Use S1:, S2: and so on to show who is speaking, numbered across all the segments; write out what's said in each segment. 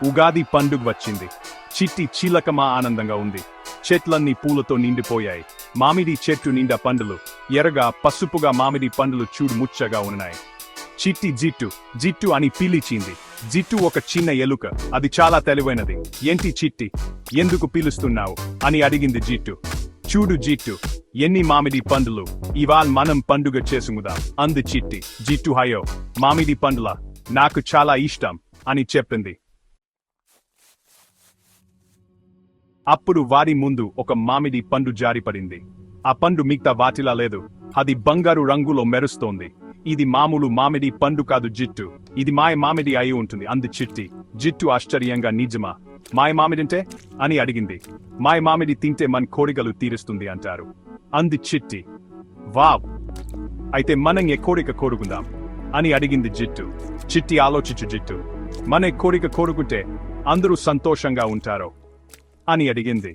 S1: ఉగాది పండుగ వచ్చింది. చిట్టి చీలకమా ఆనందంగా ఉంది. చెట్లన్నీ పూలతో నిండిపోయాయి. మామిడి చెట్టు నిండా పండులు, ఎర్రగా పసుపుగా మామిడి పండులు చూడు ముచ్చగా ఉన్నాయి. చిట్టి జిట్టు జిట్టు అని పిలిచింది. జిట్టు ఒక చిన్న ఎలుక, అది చాలా తెలివైనది. ఏంటి చిట్టి, ఎందుకు పిలుస్తున్నావు అని అడిగింది జిట్టు. చూడు జిట్టు, ఎన్ని మామిడి పండులు, ఇవాళ మనం పండుగ చేసుకుందాం అంది చిట్టి. జిట్టు హయో, మామిడి పండుల నాకు చాలా ఇష్టం అని చెప్పింది. అప్పుడు వారి ముందు ఒక మామిడి పండు జారిపడింది. ఆ పండు మిగతా వాటిలా లేదు, అది బంగారు రంగులో మెరుస్తోంది. ఇది మామూలు మామిడి పండు కాదు జిట్టు, ఇది మాయ మామిడి అయి ఉంటుంది అంది చిట్టి. జిట్టు ఆశ్చర్యంగా, నిజమా, మాయ మామిడింటే అని అడిగింది. మాయ మామిడి తింటే మన కోరికలు తీరుస్తుంది అంటారు అంది చిట్టి. వావ్, అయితే మనం ఏ కోరిక కోరుకుందాం అని అడిగింది జిట్టు. చిట్టి ఆలోచించు జిట్టు, మన కోరిక కోరుకుంటే అందరూ సంతోషంగా ఉంటారో అని అడిగింది.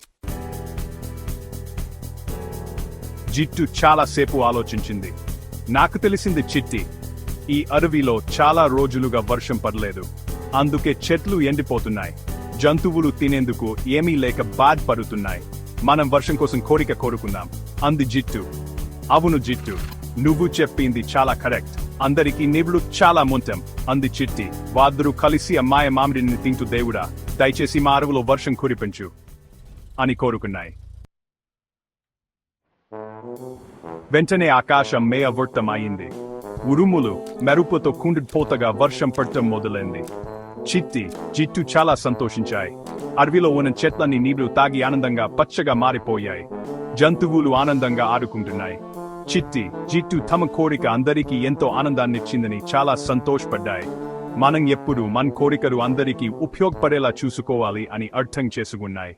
S1: జిట్టు చాలాసేపు ఆలోచించింది. నాకు తెలిసింది చిట్టి, ఈ అడవిలో చాలా రోజులుగా వర్షం పడలేదు, అందుకే చెట్లు ఎండిపోతున్నాయి, జంతువులు తినేందుకు ఏమీ లేక బాధపడుతున్నాయి. మనం వర్షం కోసం కోరిక కోరుకుందాం అంది జిట్టు. అవును జిట్టు, నువ్వు చెప్పింది చాలా కరెక్ట్, అందరికీ నీళ్లు చాలా ముఖ్యం అంది చిట్టి. వాద్దరూ కలిసి అమ్మాయ మామిడిని తింటూ, దేవుడా దయచేసి మా అడవిలో వర్షం కురిపించు అని కోరుకున్నాయి. వెంటనే ఆకాశం మేఘావృతమైంది. ఉరుములు మెరుపుతో కుండిపోతగా వర్షం పడటం మొదలైంది. చిట్టి జిట్టు చాలా సంతోషించాయి. అడవిలో ఉన్న చెట్లన్నీ నీళ్లు తాగి ఆనందంగా పచ్చగా మారిపోయాయి. జంతువులు ఆనందంగా ఆడుకుంటున్నాయి. చిట్టి జిట్టు తమ కోరిక అందరికీ ఎంతో ఆనందాన్నిచ్చిందని చాలా సంతోషపడ్డాయి. మనం ఎప్పుడు మన కోరికలు అందరికీ ఉపయోగపడేలా చూసుకోవాలి అని అర్థం చేసుకున్నాయి.